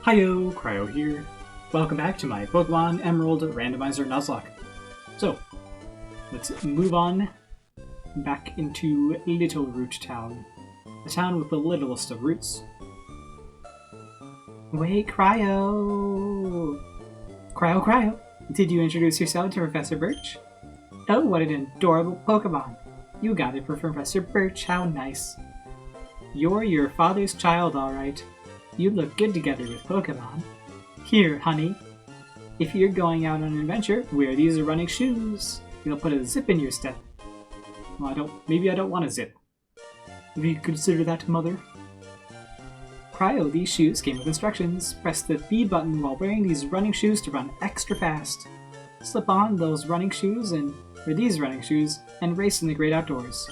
Hiyo, Cryo here. Welcome back to my Pokemon Emerald Randomizer Nuzlocke. So, let's move on back into Little Root Town. The town with the littlest of roots. Wait, Cryo! Cryo! Did you introduce yourself to Professor Birch? Oh, what an adorable Pokemon! You got it for Professor Birch, how nice. You're your father's child, alright. You look good together with Pokemon. Here, honey. If you're going out on an adventure, wear these running shoes. They'll put a zip in your step. Well, maybe I don't want a zip. Have you considered that, Mother? Cryo, these shoes came with instructions. Press the B button while wearing these running shoes to run extra fast. Slip on those running shoes and race in the great outdoors.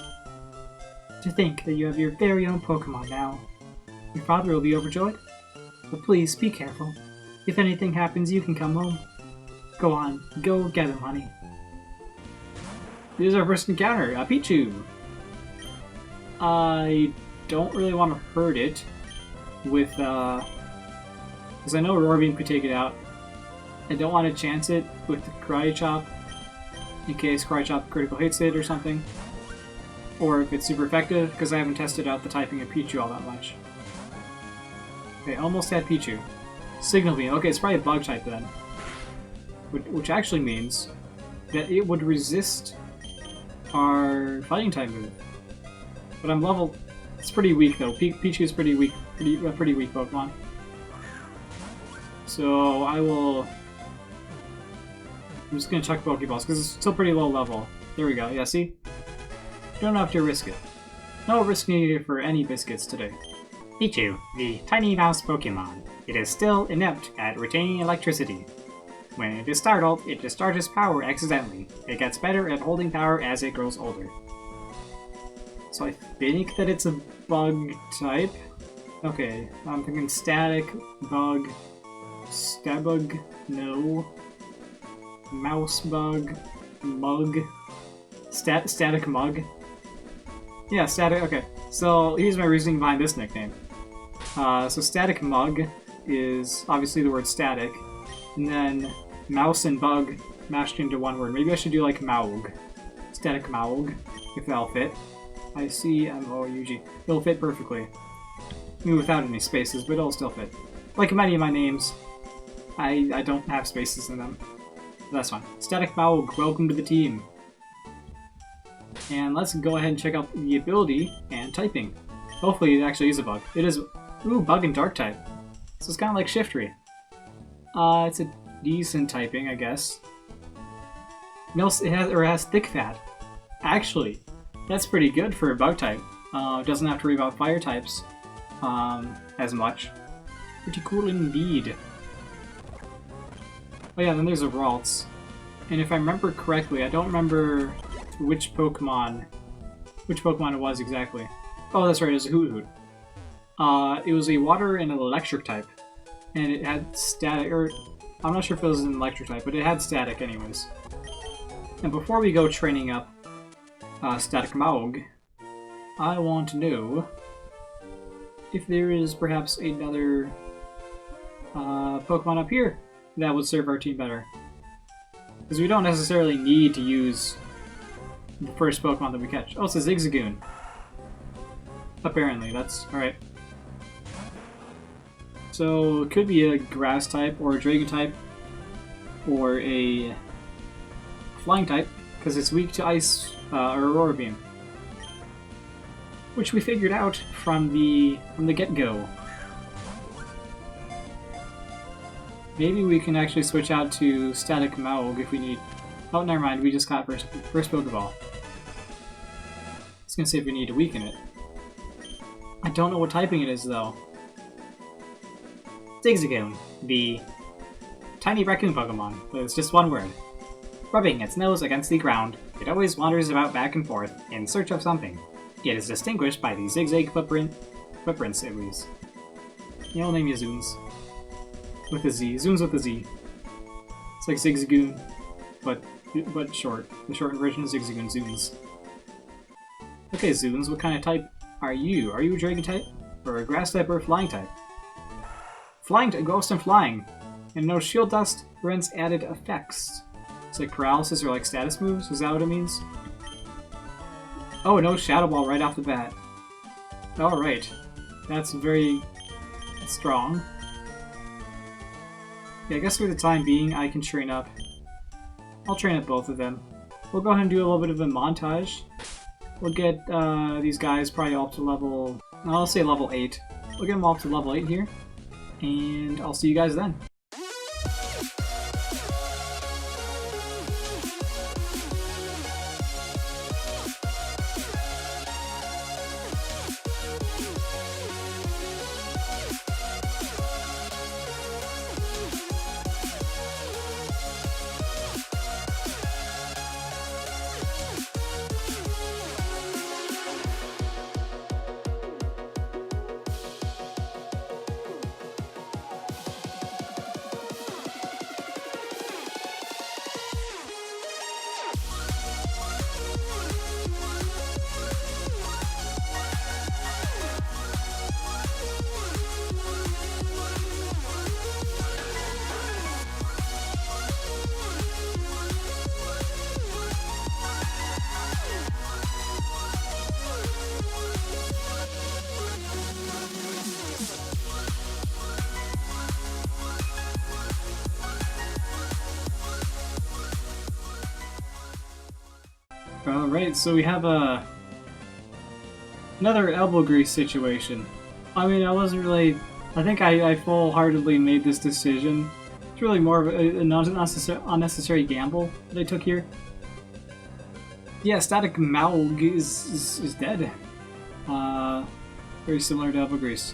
To think that you have your very own Pokemon now. Your father will be overjoyed. But please, be careful. If anything happens, you can come home. Go on, go get him, honey. This is our first encounter, a Pichu. I don't really want to hurt it with, because I know Roarbeam could take it out. I don't want to chance it with the Cryo Chop, in case Cryo Chop critical hits it or something. Or if it's super effective, because I haven't tested out the typing of Pichu all that much. Okay, almost had Pichu. Signal Beam. Okay, it's probably a bug type then. Which actually means that it would resist our fighting type move. But I'm level... It's pretty weak though. Pichu is pretty weak. Pretty weak Pokemon. So I will... I'm just going to chuck Pokeballs because it's still pretty low level. There we go. Yeah, see? You don't have to risk it. No risk needed for any biscuits today. Pichu, the tiny mouse Pokemon. It is still inept at retaining electricity. When it is startled, it discharges power accidentally. It gets better at holding power as it grows older. So I think that it's a bug type. Okay, I'm thinking static, bug, stabug, no, mouse bug, mug, static mug. Yeah, static, okay. So here's my reasoning behind this nickname. So static mug is obviously the word static, and then mouse and bug mashed into one word. Maybe I should do like Maug. Static Maug, if that'll fit. I-C-M-O-U-G. It'll fit perfectly. I mean, without any spaces, but it'll still fit. Like many of my names, I don't have spaces in them. That's fine. Static Maug, welcome to the team. And let's go ahead and check out the ability and typing. Hopefully it actually is a bug. It is... Ooh, bug and dark type. So it's kind of like Shiftry. It's a decent typing, I guess. No, it has thick fat. Actually, that's pretty good for a bug type. It doesn't have to worry about fire types as much. Pretty cool indeed. Oh yeah, then there's a Ralts. And if I remember correctly, I don't remember which Pokemon it was exactly. Oh, that's right, it was a Hoot. It was a water and an electric type. And it had static, or I'm not sure if it was an electric type, but it had static anyways. And before we go training up Static Maug, I want to know if there is perhaps another Pokemon up here that would serve our team better. Because we don't necessarily need to use the first Pokemon that we catch. Oh, it's a Zigzagoon. Apparently, that's alright. So, it could be a Grass type, or a Dragon type, or a Flying type, because it's weak to Ice or Aurora Beam. Which we figured out from the get-go. Maybe we can actually switch out to Static Maug if we need... Oh, never mind, we just got first Pokeball. I was gonna say if we need to weaken it. I don't know what typing it is, though. Zigzagoon, the tiny raccoon Pokemon, but it's just one word. Rubbing its nose against the ground, it always wanders about back and forth in search of something. It is distinguished by the zigzag footprints at least. Yeah, I'll name you Zunes. With a Z. Zunes with a Z. It's like Zigzagoon, but short. The shortened version of Zigzagoon, Zunes. Okay, Zunes, what kind of type are you? Are you a Dragon type? Or a Grass type or a Flying type? Flying to Ghost and Flying. And no shield dust, grants added effects. It's like paralysis or like status moves, is that what it means? Oh, no Shadow Ball right off the bat. Alright. That's very strong. Yeah, I guess for the time being, I can train up. I'll train up both of them. We'll go ahead and do a little bit of a montage. We'll get these guys probably up to level... I'll say level 8. We'll get them all up to level 8 here. And I'll see you guys then. Alright, so we have another elbow grease situation. I mean, I wasn't really... I think I full-heartedly made this decision. It's really more of an unnecessary gamble that I took here. Yeah, Static Maug is dead. Very similar to elbow grease.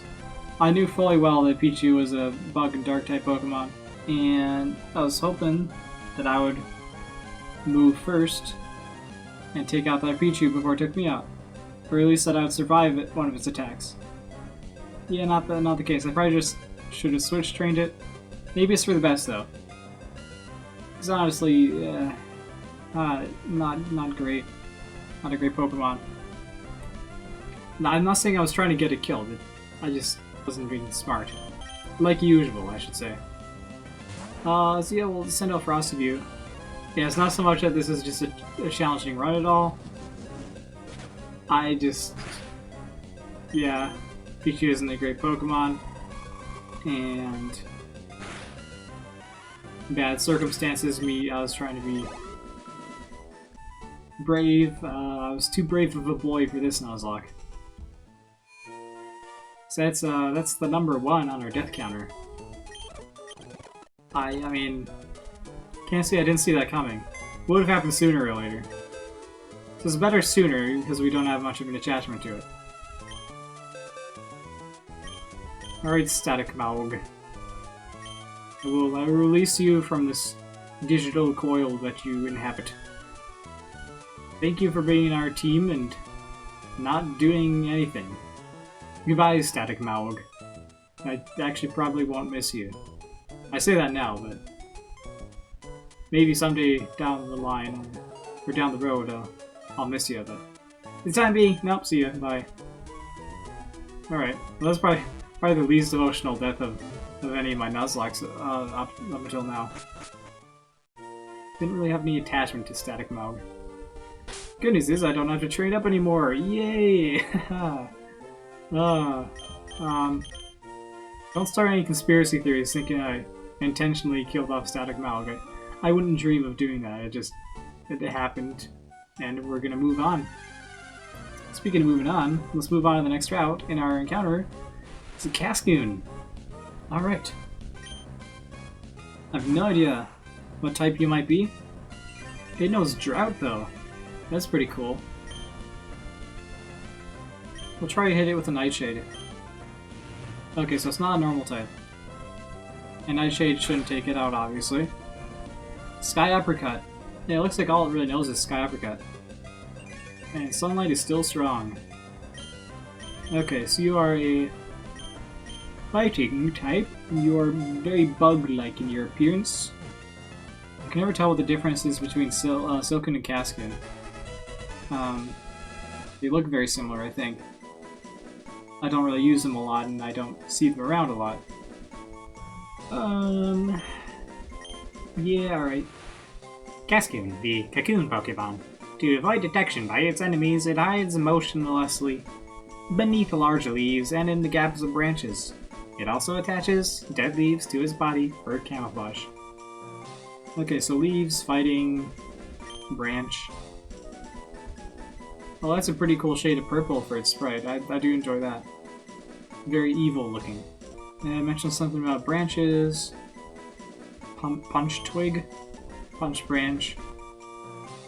I knew fully well that Pichu was a bug and dark type Pokemon, and I was hoping that I would move first and take out that Pichu before it took me out. Or at least that I would survive one of its attacks. Yeah, not the case. I probably just should have switch trained it. Maybe it's for the best though. Because honestly, not great. Not a great Pokemon. No, I'm not saying I was trying to get it killed. I just wasn't being smart. Like usual, I should say. So yeah, we'll send out Frosty View. Yeah, it's not so much that this is just a challenging run at all. I just... Yeah, Pichu isn't a great Pokemon. And... bad circumstances, I was trying to be brave. I was too brave of a boy for this Nuzlocke. So that's the number 1 on our death counter. I mean... Can't say I didn't see that coming. Would have happened sooner or later. So it's better sooner, because we don't have much of an attachment to it. Alright, Static Maug. I will release you from this digital coil that you inhabit. Thank you for being in our team and not doing anything. Goodbye, Static Maug. I actually probably won't miss you. I say that now, but... maybe someday down the line, or down the road, I'll miss you, but... for the time being, nope, see ya, bye. Alright, well that's probably the least emotional death of any of my Nuzlockes up until now. Didn't really have any attachment to Static Maug. Good news is I don't have to train up anymore, yay! Don't start any conspiracy theories thinking I intentionally killed off Static Maug. I wouldn't dream of doing that. It happened, and we're gonna move on. Speaking of moving on, let's move on to the next route in our encounter. It's a Cascoon. Alright. I have no idea what type you might be. It knows Drought, though. That's pretty cool. We'll try to hit it with a Nightshade. Okay, so it's not a normal type. And Nightshade shouldn't take it out, obviously. Sky Uppercut. Yeah, it looks like all it really knows is Sky Uppercut. And Sunlight is still strong. Okay, so you are a fighting type. You are very bug-like in your appearance. I can never tell what the difference is between Silcoon and Cascoon. They look very similar, I think. I don't really use them a lot, and I don't see them around a lot. Yeah, alright. Cascoon, the cocoon Pokemon. To avoid detection by its enemies, it hides motionlessly beneath large leaves and in the gaps of branches. It also attaches dead leaves to its body for camouflage. Okay, so leaves, fighting, branch. Well, that's a pretty cool shade of purple for its sprite. I do enjoy that. Very evil looking. And I mentioned something about branches. Punch twig. Punch branch.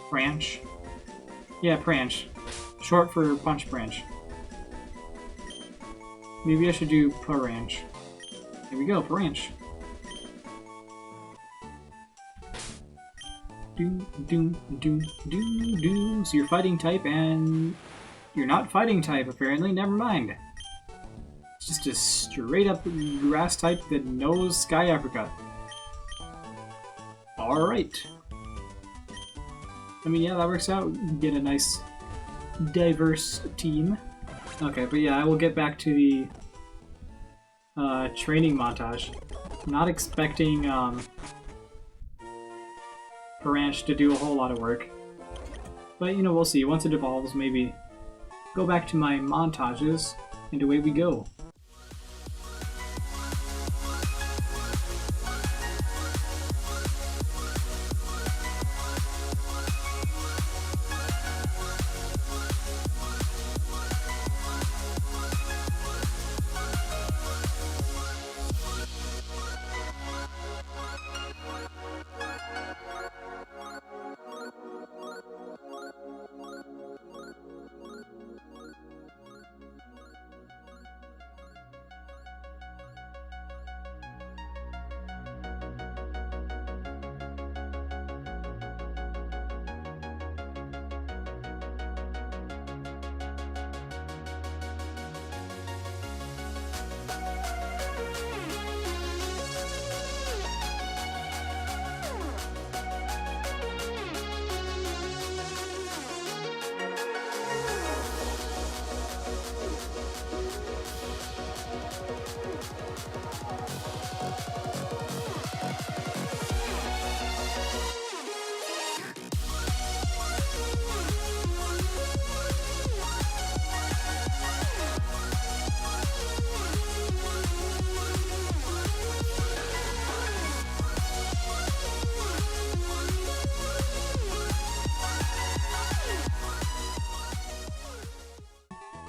Branch. Yeah, branch. Short for punch branch. Maybe I should do branch. Here we go, branch. So you're fighting type and you're not fighting type apparently, never mind. It's just a straight up grass type that knows Sky Apricot. Alright. I mean, yeah, that works out. Get a nice diverse team. Okay, but yeah, I will get back to the training montage. Not expecting Branch to do a whole lot of work. But, you know, we'll see. Once it evolves, maybe go back to my montages, and away we go.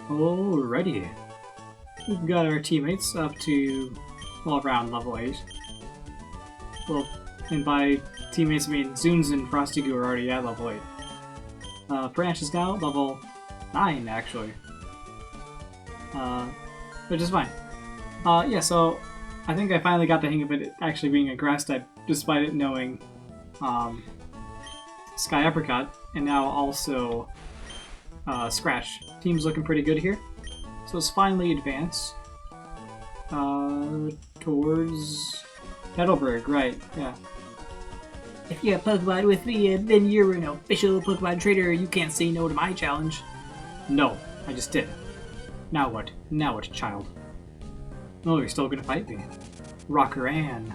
Alrighty. We've got our teammates up to, well, around level 8. Well, and by teammates I mean Zunes and Frosty Goo are already at level 8. Branch is now level 9, actually. Which is fine. Yeah, so I think I finally got the hang of it actually being a grass type, despite it knowing Sky Apricot, and now also Scratch. Team's looking pretty good here. So let's finally advance towards Petalburg, right, yeah. If you have Pokemon with me, then you're an official Pokemon trainer. You can't say no to my challenge. No, I just did. Now what? Now what, child? Oh, you're still gonna fight me. Rocker Ann.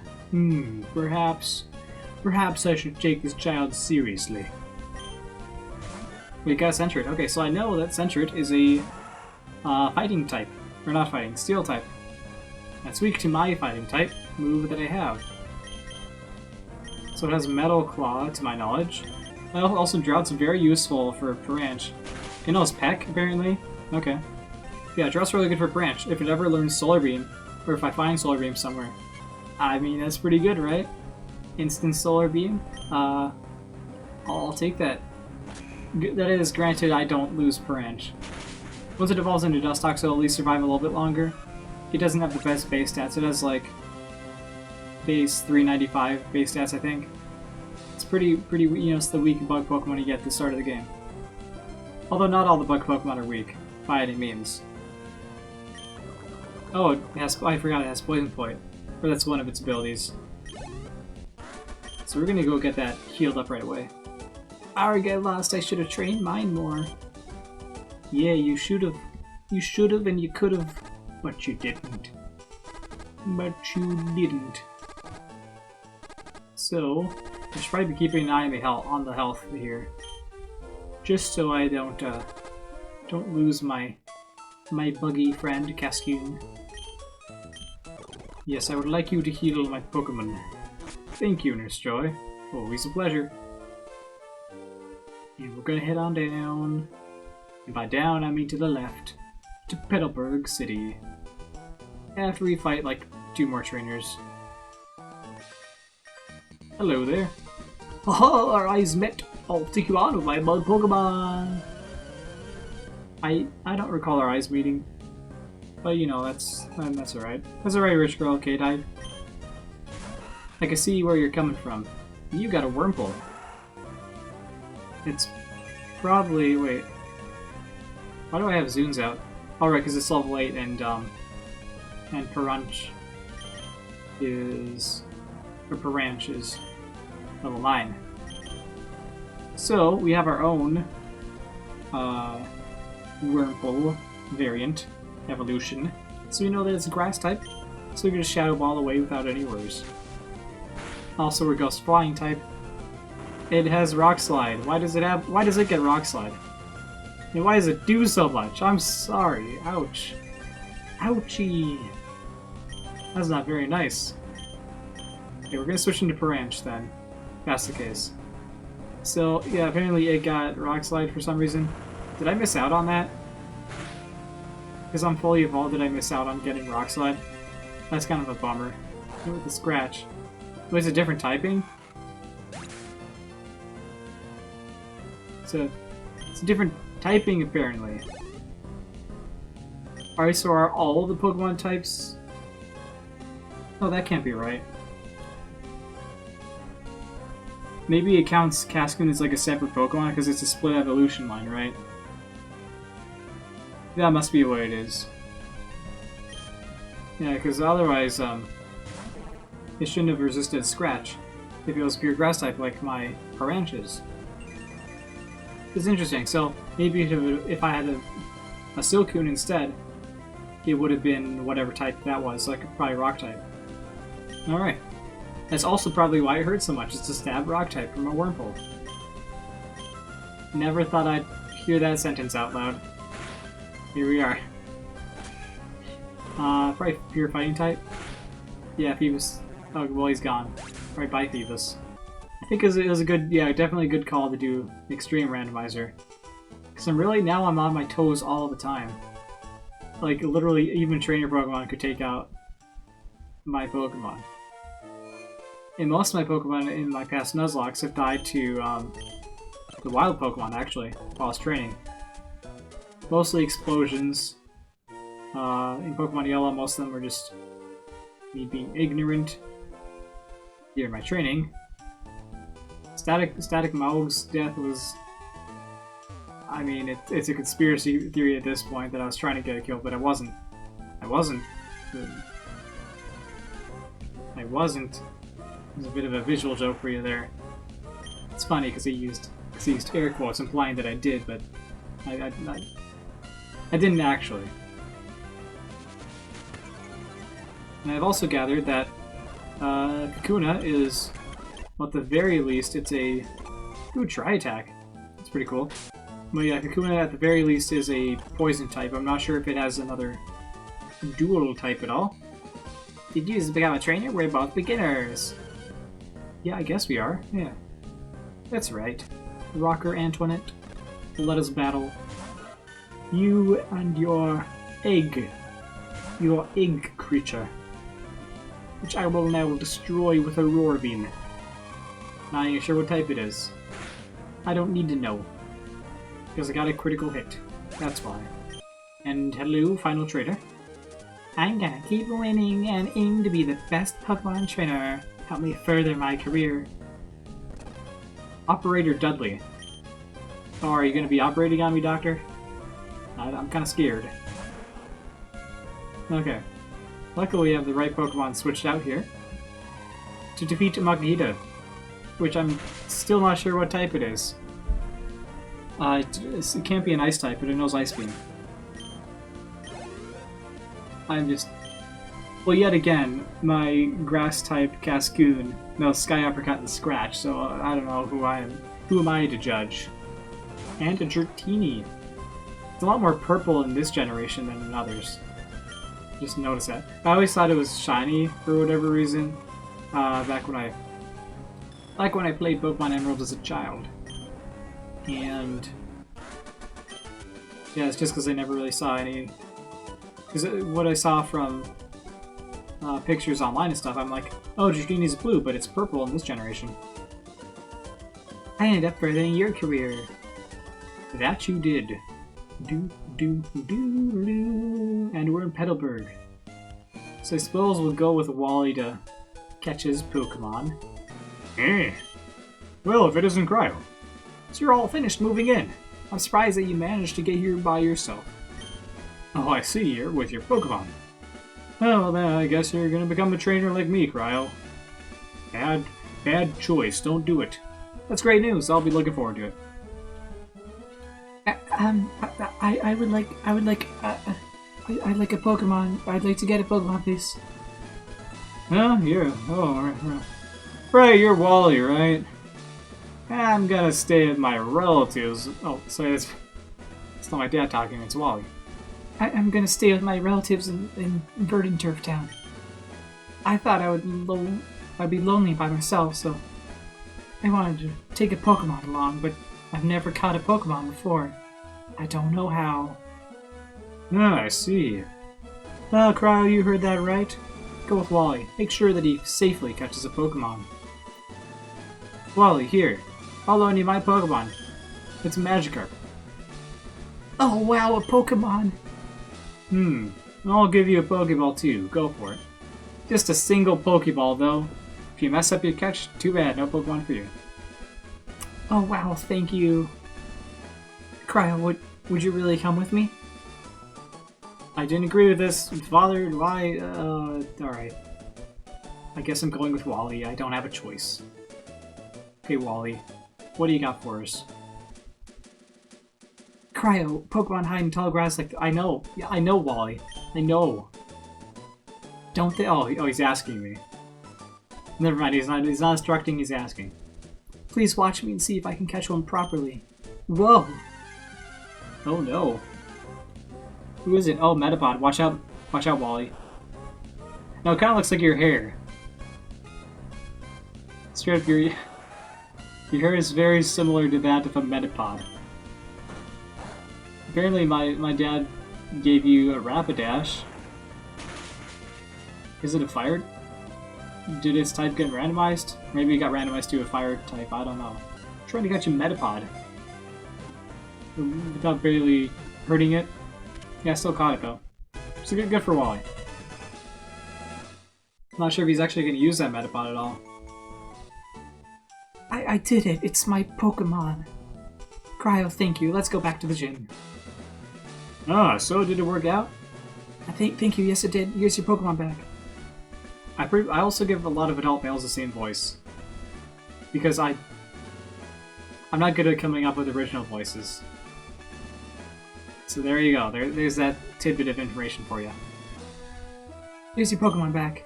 Perhaps I should take this child seriously. We got Sentret. Okay, so I know that Sentret is a fighting type. Or not fighting, steel type. That's weak to my fighting type move that I have. So it has Metal Claw, to my knowledge. Also, Drought's very useful for Branch. It knows Peck, apparently. Okay. Yeah, Drought's really good for Branch. If it ever learns Solar Beam, or if I find Solar Beam somewhere. I mean, that's pretty good, right? Instant Solar Beam. I'll take that. That is, granted, I don't lose Branch. Once it evolves into Dustox, it'll at least survive a little bit longer. It doesn't have the best base stats. It has, like, base 395 base stats, I think. It's pretty, you know, it's the weak bug Pokemon you get at the start of the game. Although not all the bug Pokemon are weak, by any means. Oh, I forgot it has Poison Point. Or that's one of its abilities. So we're gonna go get that healed up right away. Alright, get lost. I should have trained mine more. Yeah, you should have. You should have and you could have. But you didn't. But you didn't. So, I should probably be keeping an eye on the health here. Just so I don't lose my buggy friend, Cascoon. Yes, I would like you to heal my Pokemon. Thank you, Nurse Joy. Always a pleasure. And we're gonna head on down. And by down, I mean to the left. To Petalburg City. After we fight like 2 more trainers. Hello there. Haha, our eyes met. I'll take you on with my mud Pokemon. I don't recall our eyes meeting. But you know, that's alright. That's alright, rich girl, Kate. I can see where you're coming from. You got a Wurmple. It's probably... wait. Why do I have Zunes out? Alright, because it's level 8 and Paranch is... or Paranch is level 9. So, we have our own Wurmple variant evolution. So we know that it's a grass type, so we can just Shadow Ball away without any worries. Also, we're Ghost Flying type. It has Rock Slide. Why does it get Rock Slide? And why does it do so much? I'm sorry. Ouch. Ouchie. That's not very nice. Okay, we're gonna switch into Paranch then. If that's the case. So, yeah, apparently it got Rock Slide for some reason. Did I miss out on that? Because I'm fully evolved, did I miss out on getting Rock Slide? That's kind of a bummer. With the scratch. Wait, it's a different typing? It's a different typing, apparently. Alright, so are all the Pokemon types... Oh, that can't be right. Maybe it counts Cascoon as like a separate Pokemon because it's a split evolution line, right? That must be what it is. Yeah, because otherwise, it shouldn't have resisted Scratch if it was pure Grass type like my Paranch is. It's interesting. So maybe if I had a Silcoon instead, it would have been whatever type that was, like probably Rock type. Alright. That's also probably why it hurts so much, is to stab Rock type from a Wurmple. Never thought I'd hear that sentence out loud. Here we are. Probably pure fighting type. Yeah, Phoebus. Oh, well, he's gone. Alright, bye, Phoebus. I think it was a good, yeah, definitely a good call to do Extreme Randomizer. Because I'm on my toes all the time. Like, literally, even trainer Pokemon could take out my Pokemon. And most of my Pokemon in my past Nuzlocks have died to the wild Pokemon, actually, while I was training. Mostly explosions. In Pokemon Yellow, most of them were just me being ignorant during my training. Static Maug's death was... I mean, it's a conspiracy theory at this point that I was trying to get a kill, but I wasn't. I wasn't. It was a bit of a visual joke for you there. It's funny because he used air quotes implying that I did, but I didn't actually. And I've also gathered that Kakuna is, well, at the very least, it's a... Ooh, Tri-Attack. That's pretty cool. But yeah, Kakuna at the very least is a poison type. I'm not sure if it has another dual type at all. Did you just become a trainer? We're both beginners. Yeah, I guess we are. Yeah. That's right. Rocker Antoinette, let us battle. You and your egg creature, which I will now destroy with a Roar Beam. Not even sure what type it is. I don't need to know, because I got a critical hit. That's why. And hello, final trainer. I'm gonna keep winning and aim to be the best Pokemon trainer. Help me further my career. Operator Dudley. Oh, are you gonna be operating on me, Doctor? I'm kinda scared. Okay. Luckily we have the right Pokemon switched out here to defeat Magneto, which I'm still not sure what type it is. It can't be an Ice type, but it knows Ice Beam. I'm just... Well, yet again, my grass-type Cascoon knows Sky Uppercut and Scratch, so I don't know who I am. Who am I to judge? And a Dratini. It's a lot more purple in this generation than in others. Just notice that. I always thought it was shiny for whatever reason. Back when I played Pokemon Emerald as a child. And yeah, it's just because I never really saw any. Because what I saw from pictures online and stuff, I'm like, oh, Dratini's blue, but it's purple in this generation. I ended up furthering your career. That you did. And we're in Petalburg. So I suppose we'll go with Wally to catch his Pokemon. Well, if it isn't Cryo. So you're all finished moving in. I'm surprised that you managed to get here by yourself. Oh, I see, you're with your Pokemon. Well, then I guess you're gonna become a trainer like me, Cryo. Bad choice, don't do it. That's great news, I'll be looking forward to it. I'd like a Pokemon. I'd like to get a Pokemon, please. Right, you're Wally, right? I'm gonna stay with my relatives. Oh, sorry, it's not my dad talking, it's Wally. I'm gonna stay with my relatives in Verdant Turf Town. I thought I'd be lonely by myself, so I wanted to take a Pokemon along, but I've never caught a Pokemon before. I don't know how. Ah, I see. Well, Cryo, you heard that right. Go with Wally. Make sure that he safely catches a Pokemon. Wally, here. I'll loan you my Pokemon. It's a Magikarp. Oh wow, a Pokemon! I'll give you a Pokeball too. Go for it. Just a single Pokeball though. If you mess up your catch, too bad. No Pokemon for you. Oh wow, thank you. Cryo, would you really come with me? I didn't agree with this. Father, why? Alright. I guess I'm going with Wally. I don't have a choice. Okay, Wally. What do you got for us? Cryo, Pokemon hide in tall grass like... I know. Yeah, I know, Wally. I know. Don't they? Oh, he's asking me. Never mind, he's not instructing, he's asking. Please watch me and see if I can catch one properly. Whoa! Oh no. Who is it? Oh, Metapod. Watch out, Wally. No, it kind of looks like your hair. Straight up, your hair is very similar to that of a Metapod. Apparently, my dad gave you a Rapidash. Is it a fire? Did its type get randomized? Maybe it got randomized to a fire type, I don't know. I'm trying to catch a Metapod. Without barely hurting it. Yeah, I still caught it though. So good for Wally. I'm not sure if he's actually going to use that Metapod at all. I did it. It's my Pokemon. Cryo, thank you. Let's go back to the gym. Ah, so did it work out? Thank you. Yes, it did. Here's your Pokemon back. I also give a lot of adult males the same voice. Because I'm not good at coming up with original voices. So there you go. There's that tidbit of information for you. Here's your Pokemon back.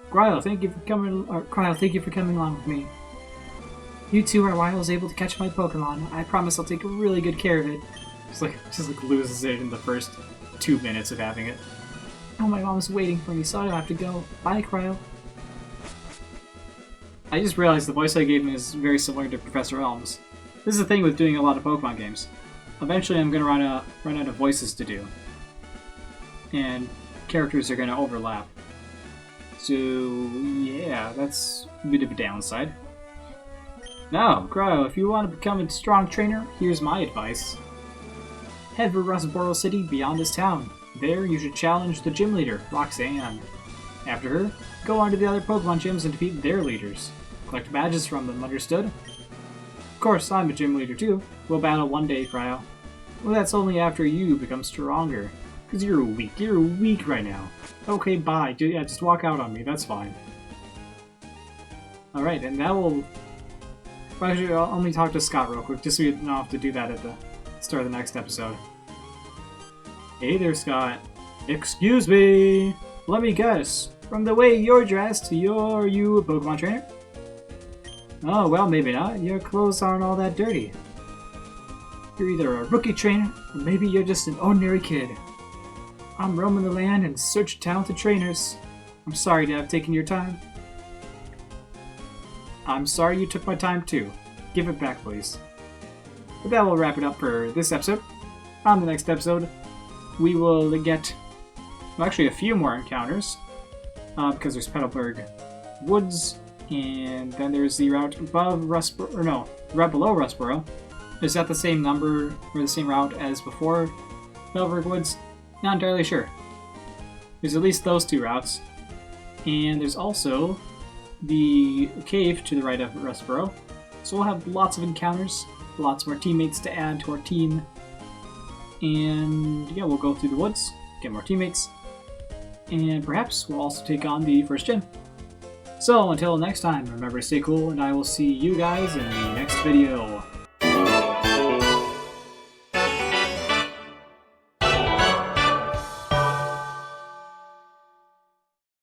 Cryo, thank you for coming along with me. You two are why I was able to catch my Pokemon. I promise I'll take really good care of it. Just loses it in the first 2 minutes of having it. Oh, my mom's waiting for me, so I don't have to go. Bye, Cryo. I just realized the voice I gave him is very similar to Professor Elms. This is the thing with doing a lot of Pokemon games. Eventually I'm going to run out of voices to do. And characters are going to overlap. So, yeah, that's a bit of a downside. Now, Cryo, if you want to become a strong trainer, here's my advice. Head for Rustboro City beyond this town. There, you should challenge the gym leader, Roxanne. After her, go on to the other Pokemon gyms and defeat their leaders. Collect badges from them, understood? Of course, I'm a gym leader too. We'll battle one day, Cryo. Well, that's only after you become stronger. Because you're weak right now. Okay, bye. Yeah, just walk out on me, that's fine. Alright, and that will... Actually, I'll only talk to Scott real quick, just so you don't have to do that at the start of the next episode. Hey there, Scott. Excuse me! Let me guess. From the way you're dressed, you're you a Pokemon trainer? Oh, well, maybe not. Your clothes aren't all that dirty. You're either a rookie trainer, or maybe you're just an ordinary kid. I'm roaming the land in search of talented trainers. I'm sorry to have taken your time. I'm sorry you took my time too. Give it back, please. But that will wrap it up for this episode. On the next episode, we will get, well, actually a few more encounters. Because there's Petalburg Woods, and then there's the route above Rustboro, or no, the route below Rustboro. Is that the same number, or the same route as before Petalburg Woods? Not entirely sure. There's at least those two routes. And there's also the cave to the right of Rustboro. So we'll have lots of encounters, lots more teammates to add to our team. And yeah, we'll go through the woods, get more teammates, and perhaps we'll also take on the first gym. So until next time, remember to stay cool, and I will see you guys in the next video.